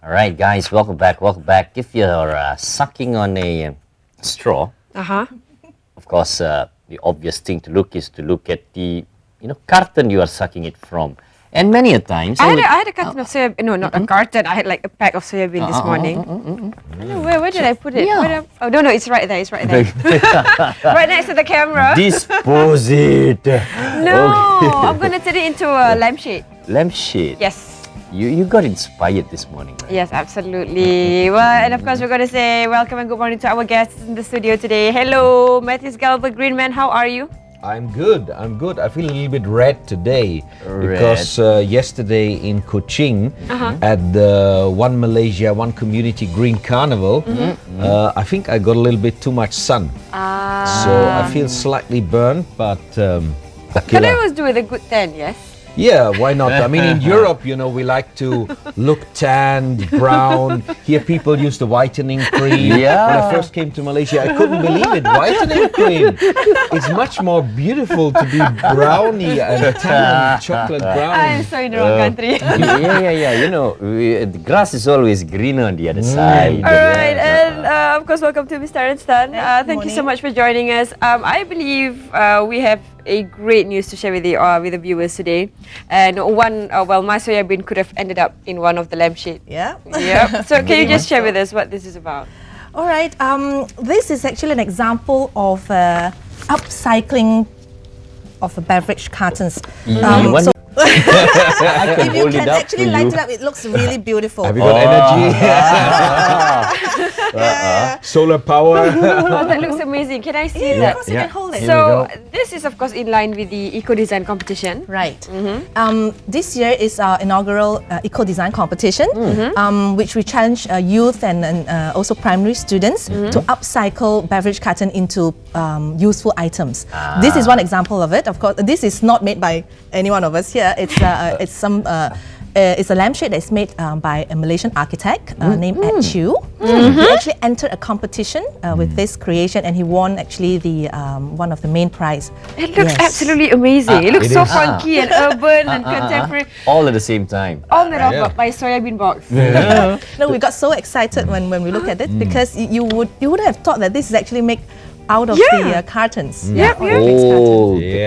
All right, guys, welcome back. If you're sucking on a straw, of course, the obvious thing to look at the carton you are sucking it from. And many a times, I had a carton of soya. No, not a carton. I had like a pack of soya bean this morning. Where did I put it? Yeah. Oh no, it's right there. It's right there. Right next to the camera. Dispose it. No, I'm gonna turn it into a lampshade. Lampshade. Yes. You got inspired this morning, right? Yes, absolutely. Well, and of course, we're going to say welcome and good morning to our guests in the studio today. Hello, Matthias Green Man. How are you? I'm good. I feel a little bit red today because yesterday in Kuching at the One Malaysia, One Community Green Carnival, I think I got a little bit too much sun. So I feel slightly burnt, but Can I always do with a good tan, yes? yeah, why not? I mean, in Europe, we like to look tanned, brown. Here, people use the whitening cream. Yeah. When I first came to Malaysia, I couldn't believe it. Whitening cream. It's much more beautiful to be browny and tan and chocolate brown. I'm so in the wrong country. yeah. The grass is always greener on the other side. All right, and of course, welcome to Ms Terryz Tan. Thank you so much for joining us. I believe we have a great news to share with you, with the viewers today. And my soya bean could have ended up in one of the lampshade. Yeah. Yep. So can you just share with us what this is about? All right. This is actually an example of upcycling of beverage cartons. If you can actually light it up, it looks really beautiful. Have you got energy? Solar power. Oh, that looks amazing. Can I see that? Of course, you can hold it. So this is of course in line with the eco design competition. Right. This year is our inaugural eco design competition, which we challenge youth and also primary students to upcycle beverage carton into useful items. This is one example of it. Of course, this is not made by any one of us here. It's a lampshade that's made by a Malaysian architect named Ed Chew. He actually entered a competition with this creation, and he won actually the one of the main prize. It looks absolutely amazing. It looks so funky and urban and contemporary. All at the same time. All made of by soya bean box. No, we got so excited when we look at it because you would have thought that this is actually made out of the cartons. The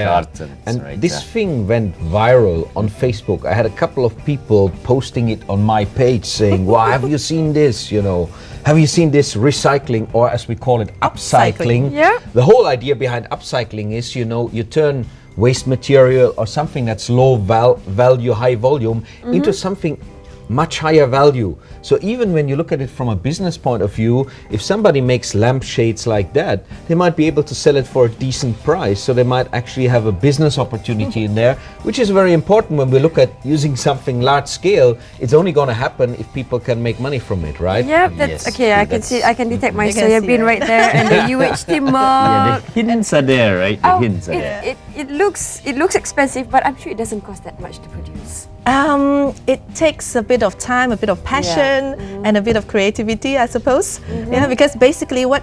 cartons. And right this thing went viral on Facebook. I had a couple of people posting it on my page saying, "Wow, have you seen this? Have you seen this recycling, or as we call it, upcycling?" Yeah. The whole idea behind upcycling is, you turn waste material or something that's low value, high volume into something much higher value. So even when you look at it from a business point of view, if somebody makes lampshades like that, they might be able to sell it for a decent price. So they might actually have a business opportunity in there, which is very important when we look at using something large scale. It's only going to happen if people can make money from it, right? Yep, that's okay. I can see. I can detect my soya bean right there, and the UHT Yeah, mark. the hints are there, right? The hints are there. It looks expensive, but I'm sure it doesn't cost that much to produce. It takes a bit of time, a bit of passion, and a bit of creativity, I suppose. Yeah, because basically what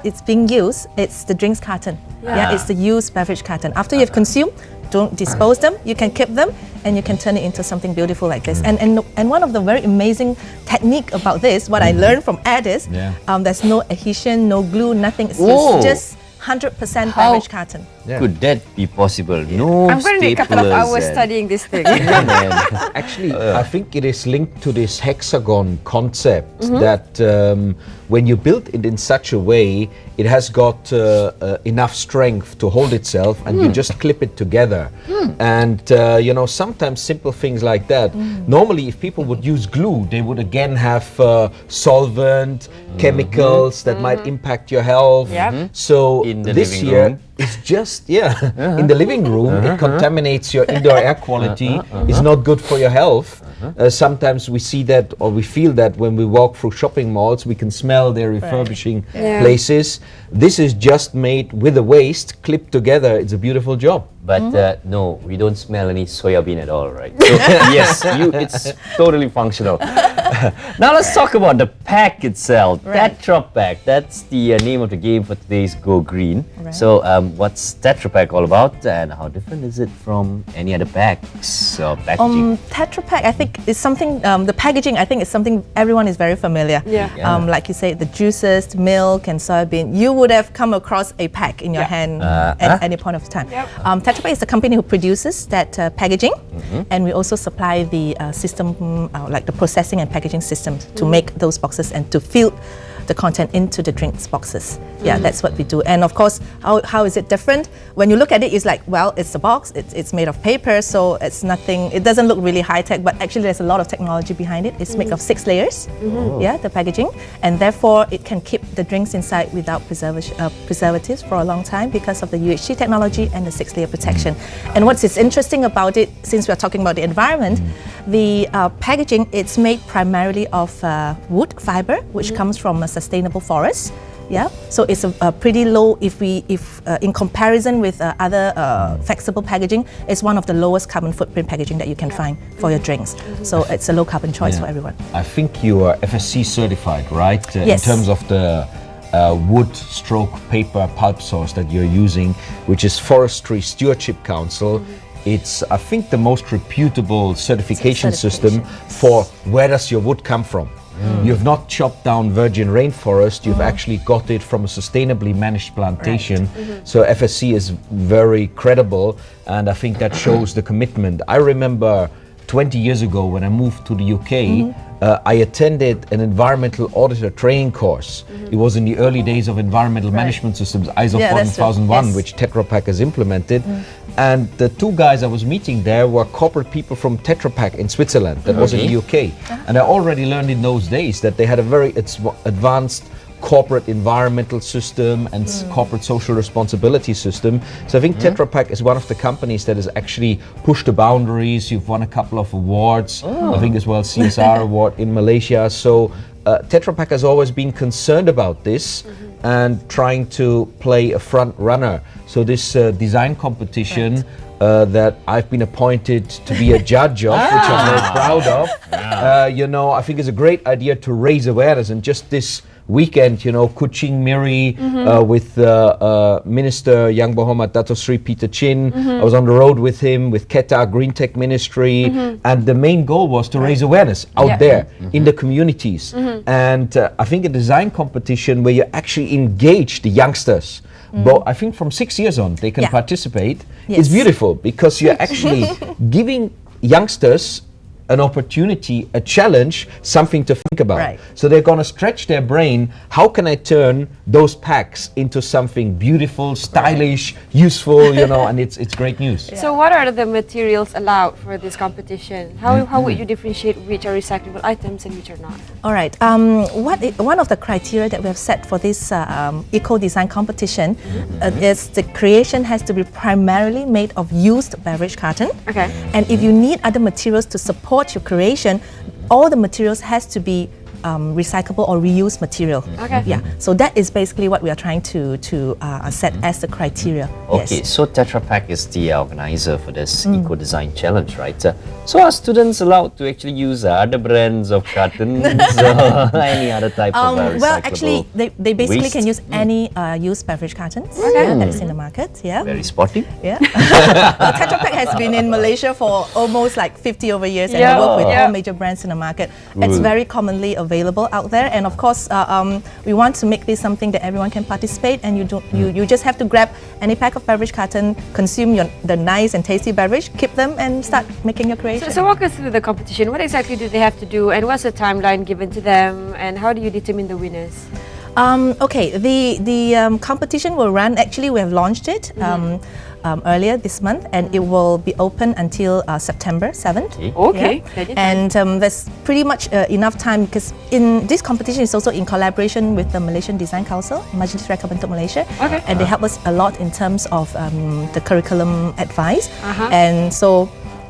it's being used, it's the drinks carton. Yeah, it's the used beverage carton. After you've consumed, don't dispose them. You can keep them, and you can turn it into something beautiful like this. And one of the very amazing technique about this, what I learned from Ed is, there's no adhesion, no glue, nothing. It's just 100% beverage carton. Yeah. Could that be possible? No I'm going to need a couple of staplers hours and- studying this thing. Actually, I think it is linked to this hexagon concept that when you build it in such a way, it has got enough strength to hold itself, and you just clip it together. And sometimes simple things like that. Normally, if people would use glue, they would again have solvent, chemicals that might impact your health. So In the this living year, room. it's just in the living room. It contaminates your indoor air quality. It's not good for your health. Sometimes we see that, or we feel that when we walk through shopping malls, we can smell their refurbishing places. This is just made with the waste clipped together. It's a beautiful job. But no, we don't smell any soya bean at all, right? So yes, it's totally functional. Now let's talk about the pack itself. Tetra Pak. That's the name of the game for today's Go Green. Right. So, what's Tetra Pak all about, and how different is it from any other packs or packaging? Tetra Pak, I think, is something. The packaging, I think, is something everyone is very familiar. Yeah. Like you say, the juices, milk, and soybean. You would have come across a pack in your hand at any point of time. Yep. Tetra Pak is the company who produces that packaging, and we also supply the system, like the processing and packaging systems, to make those boxes and to fill the content into the drinks boxes. Yeah, that's what we do. And of course, how is it different? When you look at it, it's like, well, it's a box, it's made of paper, so it's nothing, it doesn't look really high tech, but actually there's a lot of technology behind it. It's made of 6 layers, yeah, the packaging, and therefore it can keep the drinks inside without preservatives for a long time because of the UHT technology and the 6-layer protection. And what's interesting about it, since we're talking about the environment, the packaging, it's made primarily of wood fiber, which comes from a sustainable forest. Yeah, so it's a pretty low. If in comparison with other flexible packaging, it's one of the lowest carbon footprint packaging that you can find for your drinks. So it's a low carbon choice for everyone. I think you are FSC certified, right? Yes. In terms of the wood stroke paper pulp source that you're using, which is Forestry Stewardship Council. It's, I think, the most reputable certification system for where does your wood come from. You've not chopped down virgin rainforest, you've actually got it from a sustainably managed plantation. So FSC is very credible, and I think that shows the commitment. I remember 20 years ago when I moved to the UK, I attended an environmental auditor training course. It was in the early days of environmental management systems, ISO 14001, which Tetra Pak has implemented. And the 2 guys I was meeting there were corporate people from Tetra Pak in Switzerland, that was in the UK. And I already learned in those days that they had a very advanced corporate environmental system and corporate social responsibility system. So I think Tetra Pak is one of the companies that has actually pushed the boundaries. You've won a couple of awards, I think as well CSR award in Malaysia. So Tetra Pak has always been concerned about this and trying to play a front runner. So this design competition that I've been appointed to be a judge of, which I'm very proud of, you know, I think it's a great idea to raise awareness. And just this weekend, you know, Kuching Miri with Minister Yang Berhormat Dato Sri Peter Chin. I was on the road with him, with Keta Green Tech Ministry, and the main goal was to raise awareness out there in the communities. And I think a design competition where you actually engage the youngsters, but I think from 6 years on they can participate. It's beautiful because you're actually giving youngsters an opportunity, a challenge, something to think about. So they're going to stretch their brain. How can I turn those packs into something beautiful, stylish, useful, you know, and it's great news. So what are the materials allowed for this competition? How would you differentiate which are recyclable items and which are not? All right. One of the criteria that we have set for this eco-design competition is the creation has to be primarily made of used beverage carton. Okay. And if you need other materials to support your creation, all the materials has to be recyclable or reused material. Okay. Yeah. So that is basically what we are trying to set as the criteria. Okay, so Tetra Pak is the organizer for this Eco Design Challenge, right? So are students allowed to actually use other brands of cartons or any other type of recyclable well, actually, they basically waste? can use any used beverage cartons that is in the market. Yeah. Very sporty. Yeah. Tetra Pak has been in Malaysia for almost like 50 over years, and we work with all major brands in the market. It's very commonly available out there, and of course, we want to make this something that everyone can participate. And you just have to grab any pack of beverage carton, consume the nice and tasty beverage, keep them, and start making your creation. So walk us through the competition. What exactly do they have to do, and what's the timeline given to them, and how do you determine the winners? Okay, the competition will run. Actually, we have launched it earlier this month, and it will be open until September 7th. Okay. Yeah. And there's pretty much enough time because in this competition is also in collaboration with the Malaysian Design Council, Majlis Reka Bentuk Malaysia, and they help us a lot in terms of the curriculum advice. And so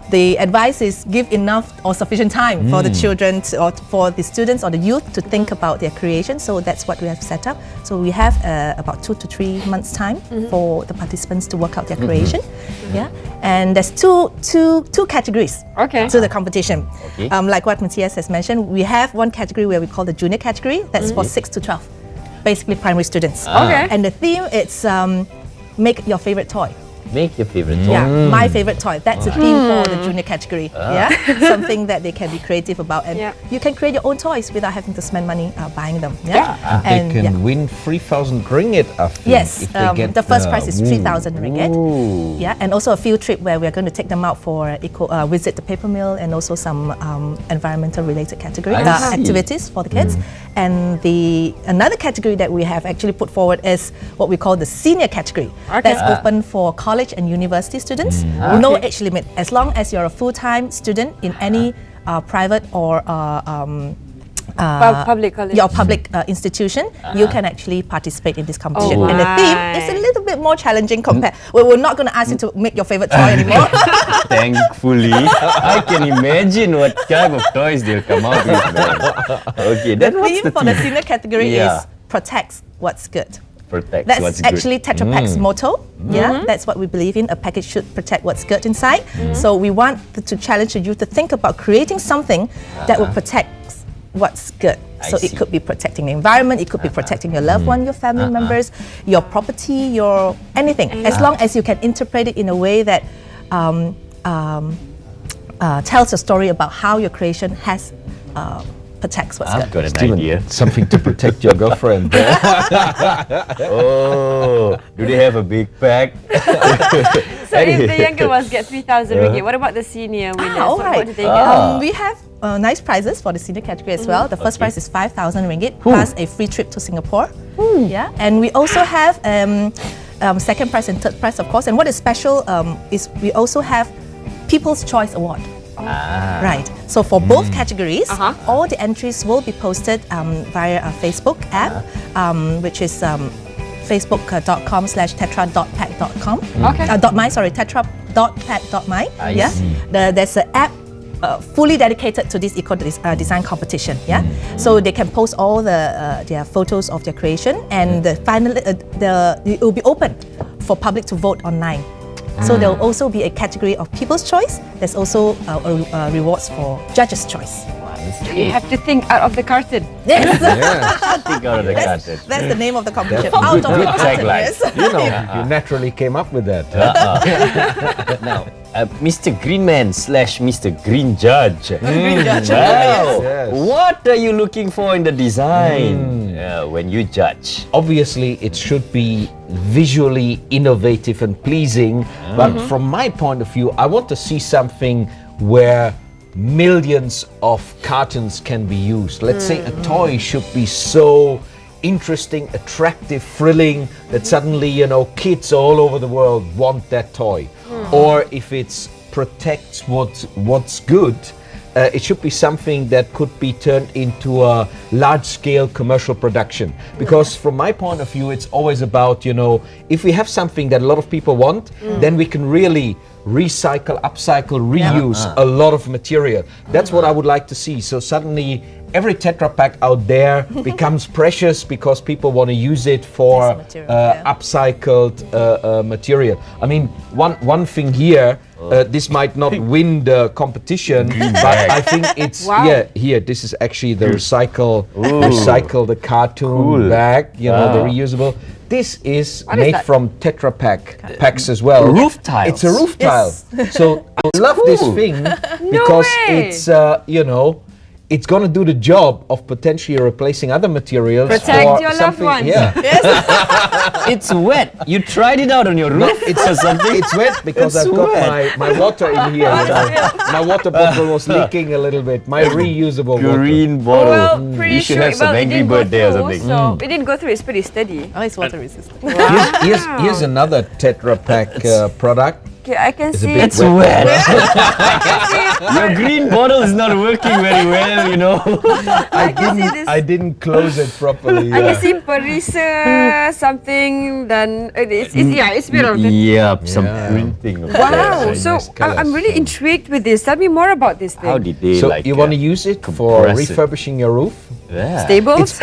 the advice is give enough or sufficient time for the children or for the students or the youth to think about their creation. So that's what we have set up. So we have about 2 to 3 months time for the participants to work out their creation. Yeah, and there's two categories to the competition. Like what Matthias has mentioned, we have one category where we call the junior category. That's for 6 to 12, basically primary students. And the theme is make your favorite toy. Make your favorite toy. Yeah, my favorite toy. That's the theme for the junior category. Yeah, something that they can be creative about, and you can create your own toys without having to spend money buying them. And they can win 3,000 ringgit. Yes, if they get, the first prize is 3,000 ringgit. Yeah, and also a field trip where we're going to take them out for visit the paper mill and also some environmental related category activities for the kids. And another category that we have actually put forward is what we call the senior category. That's open for college and university students. No age limit. As long as you're a full-time student in any private or public college. Your public institution, you can actually participate in this competition. And the theme is a little bit more challenging compared. We're not going to ask you to make your favorite toy anymore. Thankfully, I can imagine what kind of toys they'll come out with. Okay, the theme for the senior category is protects what's good. That's actually Tetra Pak's motto. Yeah, that's what we believe in. A package should protect what's good inside. So we want to challenge the youth to think about creating something that will protect what's good. So it could be protecting the environment, it could be protecting your loved one, your family members, your property, your anything. As long as you can interpret it in a way that tells a story about how your creation has protects what's good. I've got an idea. Something to protect your girlfriend. Oh, do they have a big pack? So if the younger ones get 3,000 ringgit, what about the senior winners? What do they get? We have nice prizes for the senior category as well. The first prize is 5,000 ringgit plus a free trip to Singapore. Yeah, and we also have second prize and third prize, of course. And what is special is we also have People's Choice Award. Right. So for both categories, all the entries will be posted via our Facebook app, which is facebook.com/tetra.pak.com. tetra.pak.my. There's an app fully dedicated to this eco design competition. Yeah. So they can post all their photos of their creation, and finally it will be open for public to vote online. So there will also be a category of People's Choice. There's also rewards for Judges' Choice. You have to think out of the carton. Yes. Think out of the carton. That's the name of the competition. Out of the carton. Yes. You naturally came up with that. Now, Mr. Green Man / Mr. Green Judge. Green Judge. Wow. What are you looking for in the design when you judge? Obviously, it should be visually innovative and pleasing. But from my point of view, I want to see something where millions of cartons can be used. Let's say a toy should be so interesting, attractive, thrilling that suddenly, kids all over the world want that toy. Or if it protects what's good, it should be something that could be turned into a large-scale commercial production. Because from my point of view, it's always about, if we have something that a lot of people want, then we can really recycle, upcycle, reuse a lot of material. That's what I would like to see. So suddenly every Tetra Pak out there becomes precious because people want to use it for upcycled material. I mean, one thing here, this might not win the competition, but I think it's here. This is actually the recycle the cartoon bag, the reusable. This is made from Tetra Pak packs as well. Roof tiles. It's a roof tile. So I love this thing because it's it's going to do the job of potentially replacing other materials. Protect your loved ones. Yeah. It's wet. You tried it out on your roof. It's wet because I've got my water in here. My water bottle was leaking a little bit. My reusable green bottle. Well, pretty you should sure have some Angry Bird there or something. So it didn't go through. It's pretty steady. Oh, it's water resistant. Here's another Tetra Pak product. Okay, I can see It's wet. I can see Your green bottle is not working very well, you know. I didn't close it properly. I can see Parisa something. Then it's beautiful. Yeah, some Yeah. printing. Of Wow. Very So nice colours. I'm really intrigued with this. Tell me more about this thing. How did they So like? you want to use it for compress it? refurbishing your roof? Yeah. Stable? It's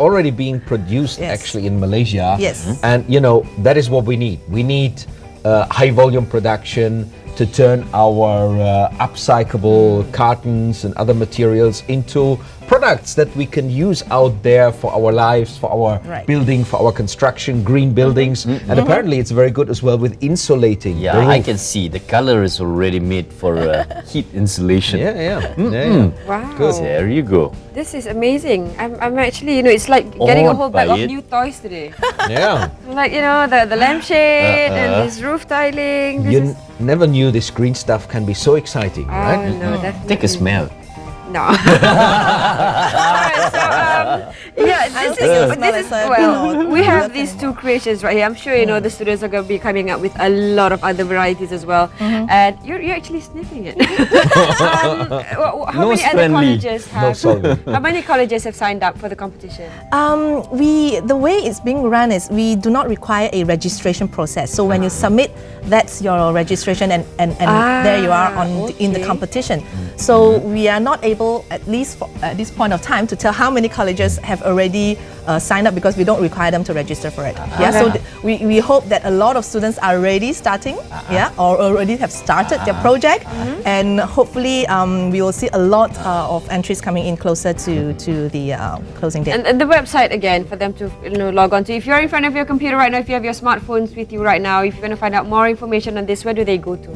already being produced Yes. actually in Malaysia. Yes. And you know that is what we need. We need high volume production to turn our upcyclable cartons and other materials into products that we can use out there for our lives, for our Right. building, for our construction, green buildings. And apparently it's very good as well with insulating. the Yeah, I roof. can see the color is already made for heat insulation. Yeah. Wow. There you go. This is amazing. I'm actually, it's like getting a Awed whole bag by of it. new toys today. Yeah. Like, the lampshade and this roof tiling. This You is... never knew this green stuff can be so exciting, Oh, right? no, definitely. Take a smell. No. Alright, so this is well, we have these two creations right here. I'm sure the students are going to be coming up with a lot of other varieties as well. And you're actually sniffing it. How Nose many other friendly. colleges No have? solving. How many colleges have signed up for the competition? The way it's being run is we do not require a registration process. So when you submit, that's your registration, and there you are in the okay. competition. So we are not able, at least at this point of time, to tell how many colleges have already signed up because we don't require them to register for it. Yeah, so we hope that a lot of students are already starting, or already have started their project, and hopefully we will see a lot of entries coming in closer to the closing date. And the website again for them to log on to. If you're in front of your computer right now, if you have your smartphones with you right now, if you want to find out more information on this, where do they go to?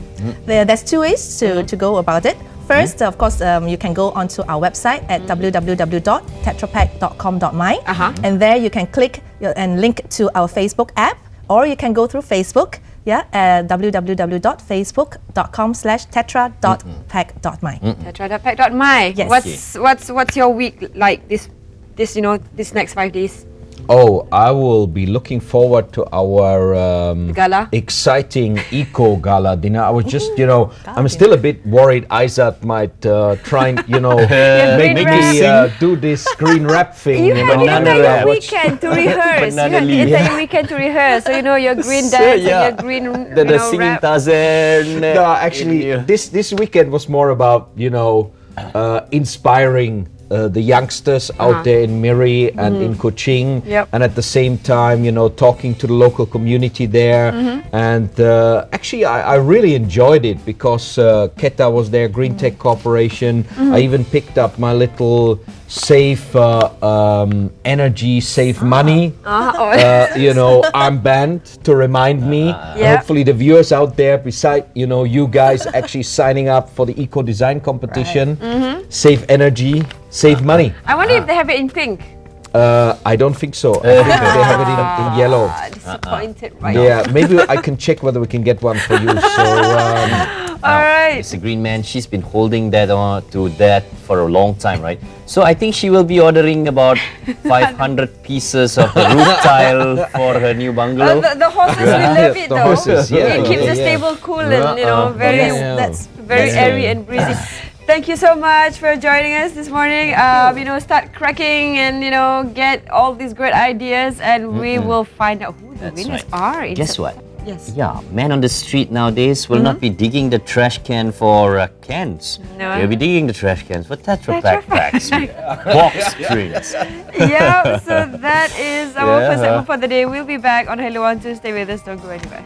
There's two ways to go about it. First, of course, you can go onto our website at www.tetrapak.com.my, and there you can click and link to our Facebook app, or you can go through Facebook, at www.facebook.com/tetra.pak.my. Tetra.pak.my. Yes. What's your week like this next 5 days? Oh, I will be looking forward to our Gala? exciting eco gala dinner. I was just, I'm still a bit worried Aizat might try and, green make wrap. me do this green wrap thing. You had the banana entire wrap. weekend to rehearse. You Banana had the leaf. entire weekend to rehearse. So your green So, dance yeah. and your green The singing wrap. Tarzan. No, actually, this weekend was more about, inspiring the youngsters out there in Miri and in Kuching, Yep. and at the same time, talking to the local community there. And actually, I really enjoyed it because Keta was there, Green Tech Corporation. I even picked up my little save energy, save money, armband to remind me. Yeah. Hopefully, the viewers out there, beside you guys actually signing up for the eco design competition, save energy, save money. I wonder if they have it in pink. I don't think so. I think they have it in yellow. Disappointed right Yeah, maybe I can check whether we can get one for you. So. All right. Mr. Green Man, she's been holding that on to that for a long time, right? So I think she will be ordering about 500 pieces of the roof tile for her new bungalow. The horses will love it The though. horses, yeah, It keeps yeah, the yeah. stable cool and very Yeah. That's very airy and breezy. Thank you so much for joining us this morning. Start cracking and get all these great ideas, and we will find out who the That's winners right. are. Guess what? Yes. Yeah, men on the street nowadays will not be digging the trash can for cans. No. They'll be digging the trash cans for Tetra Tetra Pak packs, box drinks. Yeah. So that is our Yeah. first segment for the day. We'll be back on Hello on Tuesday with us. Don't go anywhere.